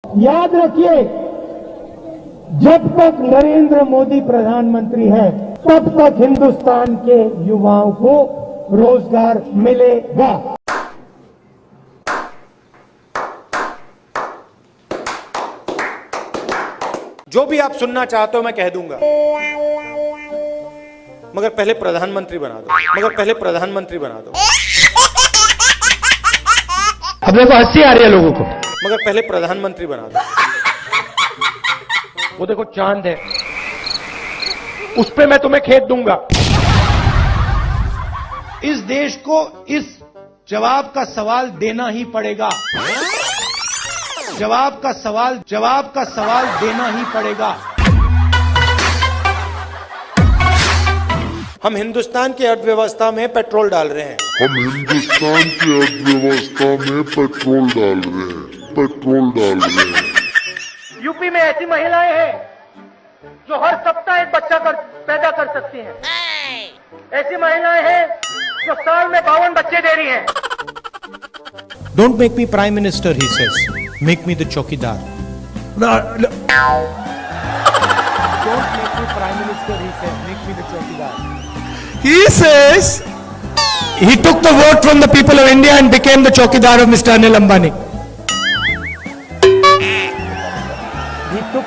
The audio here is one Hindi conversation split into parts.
याद रखिए, जब तक नरेंद्र मोदी प्रधानमंत्री है तब तक हिंदुस्तान के युवाओं को रोजगार मिलेगा। जो भी आप सुनना चाहते हो मैं कह दूंगा, मगर पहले प्रधानमंत्री बना दो, मगर पहले प्रधानमंत्री बना दो। अब देखो हंसी आ रही है लोगों को, मगर पहले प्रधानमंत्री बना दो। वो देखो चांद है, उस पे मैं तुम्हें खेत दूंगा। इस देश को इस जवाब का सवाल देना ही पड़ेगा। जवाब का सवाल देना ही पड़ेगा। हम हिंदुस्तान की अर्थव्यवस्था में पेट्रोल डाल रहे हैं। हम हिंदुस्तान की अर्थव्यवस्था में पेट्रोल डाल रहे हैं। यूपी में ऐसी महिलाएं हैं जो हर सप्ताह एक बच्चा पैदा कर सकती हैं। ऐसी महिलाएं हैं जो साल में 52 बच्चे दे रही हैं। Don't make me prime minister, he says. Make me the chokidar. Don't make me prime minister, he said. Make me the chokidar. He says he took the vote from the people of India and became the chokidar of Mr. Anil Ambani. He took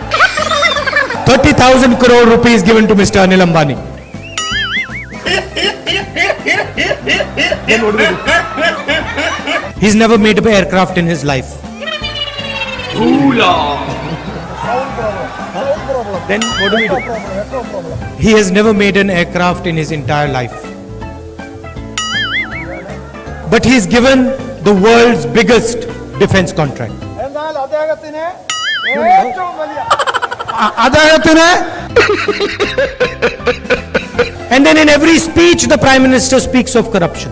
30,000 crore rupees given to Mr. Anil Ambani. He's never made an aircraft in his life. Then what do we do? He has never made an aircraft in his entire life. But he's given the world's biggest defense contract. And then in every speech the Prime Minister speaks of corruption.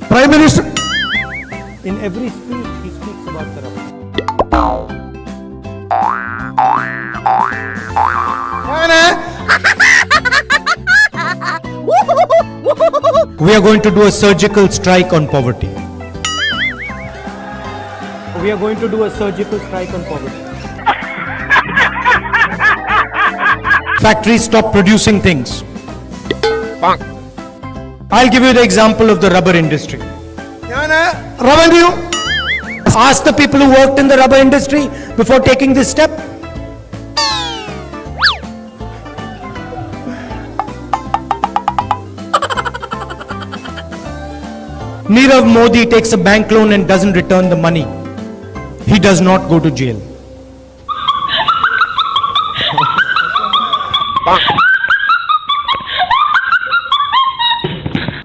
Prime Minister, in every speech he speaks about corruption. We are going to do a surgical strike on poverty. We are going to do a surgical strike on poverty. Factories stop producing things. I'll give you the example of the rubber industry. Revenue. Ask the people who worked in the rubber industry before taking this step. Nirav Modi takes a bank loan and doesn't return the money. He does not go to jail.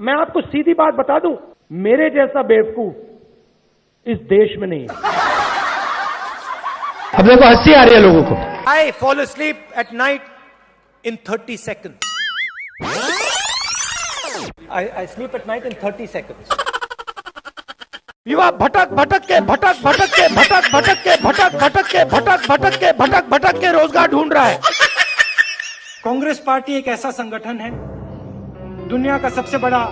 मैं आपको सीधी बात बता दूं, मेरे जैसा बेवकूफ इस देश में नहीं है। अब देखो हंसी आ रही है लोगों को। I fall asleep at night in 30 seconds. I sleep at night in 30 seconds. युवा भटक के रोजगार ढूंढ रहा है। कांग्रेस पार्टी एक ऐसा संगठन है, दुनिया का सबसे बड़ा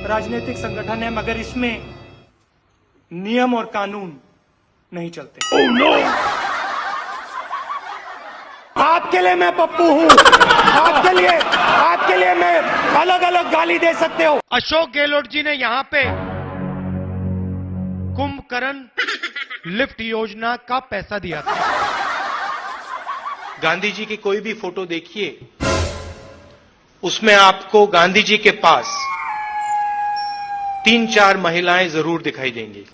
राजनीतिक संगठन है, मगर इसमें नियम और कानून नहीं चलते। Oh, no! आपके लिए मैं पप्पू हूं, आपके लिए मैं अलग अलग गाली दे सकते हो। अशोक गहलोत जी ने यहां पे कुंभकर्ण लिफ्ट योजना का पैसा दिया था। गांधी जी की कोई भी फोटो देखिए, उसमें आपको गांधी जी के पास 3-4 महिलाएं जरूर दिखाई देंगी।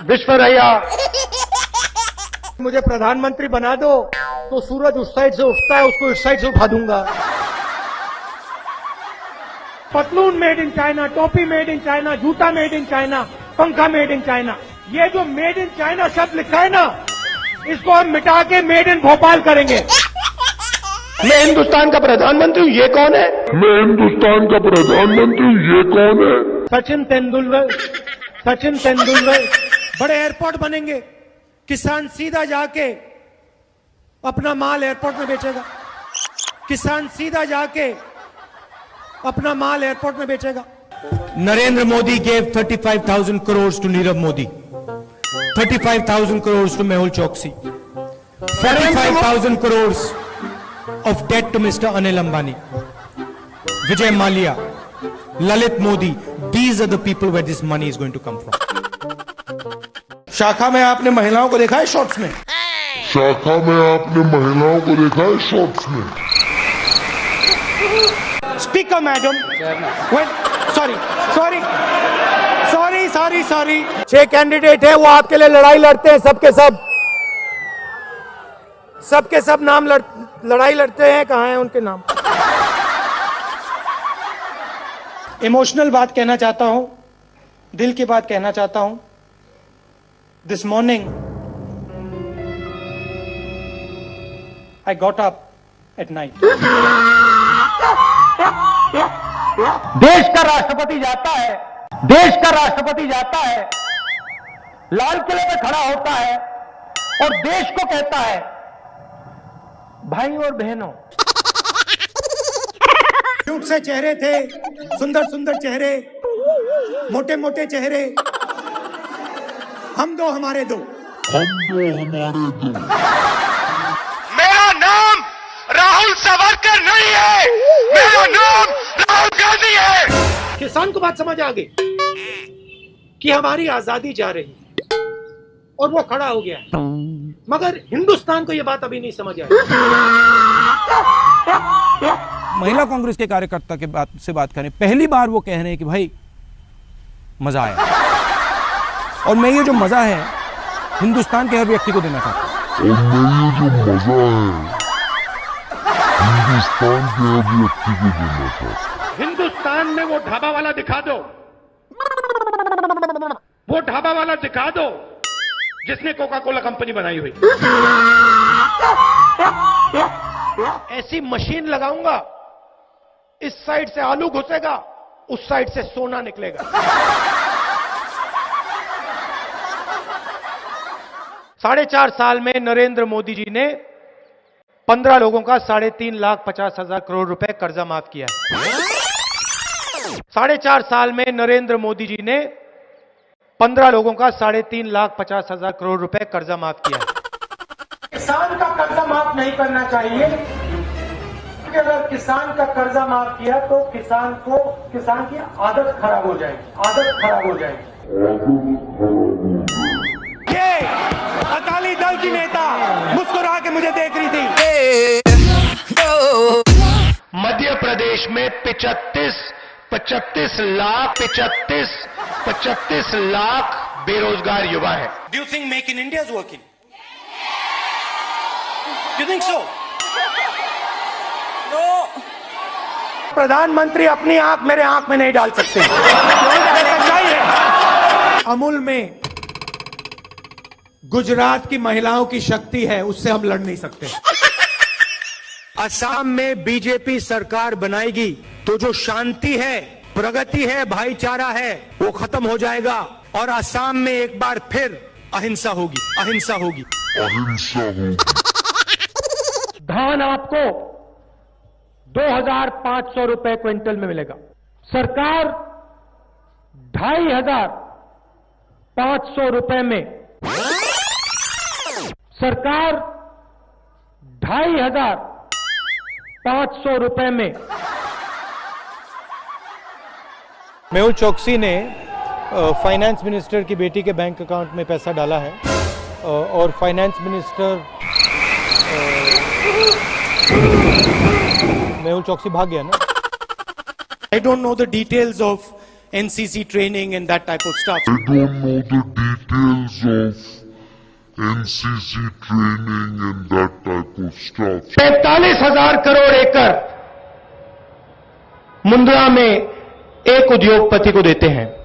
विश्वरया मुझे प्रधानमंत्री बना दो तो सूरज उस साइड से उठता है, उसको इस साइड से उठा दूंगा। पतलून मेड इन चाइना, टोपी मेड इन चाइना, जूता मेड इन चाइना, पंखा मेड इन चाइना। ये जो मेड इन चाइना शब्द लिखा है ना, इसको हम मिटा के मेड इन भोपाल करेंगे। मैं हिंदुस्तान का प्रधानमंत्री हूं, ये कौन है? मैं हिंदुस्तान का प्रधानमंत्री हूं, ये कौन है? सचिन तेंदुलकर। बड़े एयरपोर्ट बनेंगे, किसान सीधा जाके अपना माल एयरपोर्ट में बेचेगा। किसान सीधा जाके अपना माल एयरपोर्ट में बेचेगा। Narendra Modi gave 35,000 crores to Nirav Modi, 35,000 crores to Mehul Choksi, 45,000 crores of debt to Mr. Anil Ambani, Vijay Mallya, Lalit Modi. These are the people where this money is going to come from. शाखा में आपने महिलाओं को देखा है शॉर्ट्स में? शाखा में आपने महिलाओं को देखा है शॉर्ट्स में? Speaker, madam. Sorry. 6 कैंडिडेट है, वो आपके लिए लड़ाई लड़ते हैं, सबके सब नाम लड़ाई लड़ते हैं। कहाँ हैं उनके नाम? इमोशनल बात कहना चाहता हूं, दिल की बात कहना चाहता हूं। This morning I got up at night. देश का राष्ट्रपति जाता है, लाल किले में खड़ा होता है और देश को कहता है, भाई और बहनों। क्यूट से चेहरे थे, सुंदर चेहरे, मोटे चेहरे, हम दो हमारे दो। मेरा नाम राहुल सावरकर नहीं है, मेरा नाम राहुल गांधी है। किसान को बात समझ आ गई कि हमारी आजादी जा रही है और वो खड़ा हो गया है, मगर हिंदुस्तान को ये बात अभी नहीं समझ आई। महिला कांग्रेस के कार्यकर्ता के बात करें, पहली बार वो कह रहे हैं कि भाई मजा आया, और मैं ये जो मजा है हिंदुस्तान के हर व्यक्ति को देना चाहता हूं। हिंदुस्तान में वो ढाबा वाला दिखा दो, जिसने कोका कोला कंपनी बनाई हुई। ऐसी मशीन लगाऊंगा, इस साइड से आलू घुसेगा, उस साइड से सोना निकलेगा। 4.5 साल में नरेंद्र मोदी जी ने 15 लोगों का 3,50,000 करोड़ रुपए कर्जा माफ किया है। 4.5 साल में नरेंद्र मोदी जी ने 15 लोगों का 3,50,000 करोड़ रुपए कर्जा माफ किया है। किसान का कर्जा माफ नहीं करना चाहिए, क्योंकि अगर किसान का कर्जा माफ किया तो किसान की आदत खराब हो जाएगी। ये अकाली दल की नेता मुस्कुरा के मुझे देख रही थी। मध्य प्रदेश में 35 लाख बेरोजगार युवा है। Do you think make in India is working? You think so? प्रधानमंत्री अपनी आंख मेरे आंख में नहीं डाल सकते। सच्चाई है। अमूल में गुजरात की महिलाओं की शक्ति है, उससे हम लड़ नहीं सकते। असम में बीजेपी सरकार बनाएगी तो जो शांति है, प्रगति है, भाईचारा है, वो खत्म हो जाएगा और असम में एक बार फिर अहिंसा होगी। धान आपको 2,500 रुपए क्विंटल में मिलेगा। सरकार 2,500 रुपए में, सरकार 2,500 रुपए में। मेहुल चोकसी ने फाइनेंस मिनिस्टर की बेटी के बैंक अकाउंट में पैसा डाला है और फाइनेंस मिनिस्टर मेहुल चोकसी भाग गया ना। I don't know the details of NCC training and that type of stuff. 45,000 crore एकड़ मुंद्रा में एक उद्योगपति को देते हैं।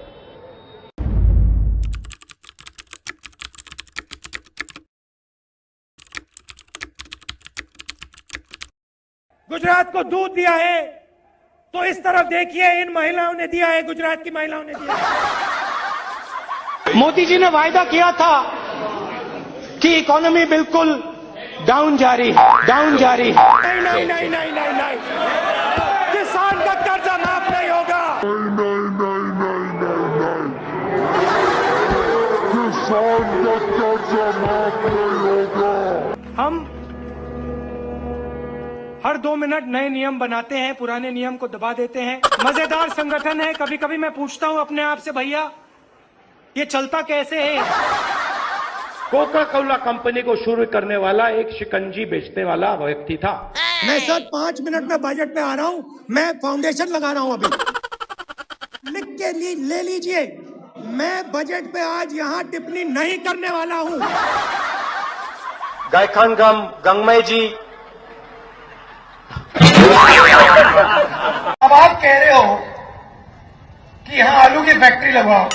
गुजरात को दूध दिया है तो इस तरफ देखिए, इन महिलाओं ने दिया है, गुजरात की महिलाओं ने दिया है। मोदी जी ने वायदा किया था कि इकोनॉमी बिल्कुल डाउन जा रही है। नहीं, किसान का कर्जा माफ नहीं होगा। किसान का कर्जा माफ नहीं होगा। हम हर 2 मिनट नए नियम बनाते हैं, पुराने नियम को दबा देते हैं। मजेदार संगठन है। कभी कभी मैं पूछता हूं अपने आप से, भैया ये चलता कैसे है? कोका कोला कंपनी को शुरू करने वाला एक शिकंजी बेचने वाला व्यक्ति था। मैं सर 5 मिनट में बजट पे आ रहा हूँ, मैं फाउंडेशन लगा रहा हूँ अभी। लिख के ले लीजिए, मैं बजट पे आज यहाँ टिप्पणी नहीं करने वाला हूँ। गायखान गंगमय जी, अब आप कह रहे हो कि यहाँ आलू की फैक्ट्री लगवाओ,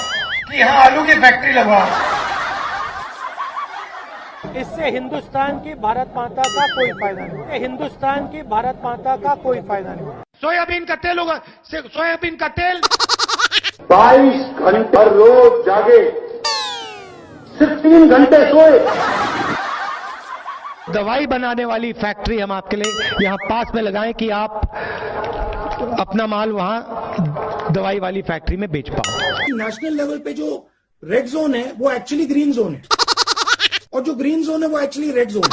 इससे हिंदुस्तान की भारत माता का कोई फायदा नहीं, हिंदुस्तान की भारत माता का कोई फायदा नहीं। सोयाबीन का तेल होगा, सोयाबीन का तेल 22 घंटे रोज जागे, सिर्फ 3 घंटे सोए। दवाई बनाने वाली फैक्ट्री हम आपके लिए यहां पास में लगाएं कि आप अपना माल वहां दवाई वाली फैक्ट्री में बेच पाओ। नेशनल लेवल पे जो रेड जोन है वो एक्चुअली ग्रीन जोन है, और जो ग्रीन जोन है वो एक्चुअली रेड जोन है।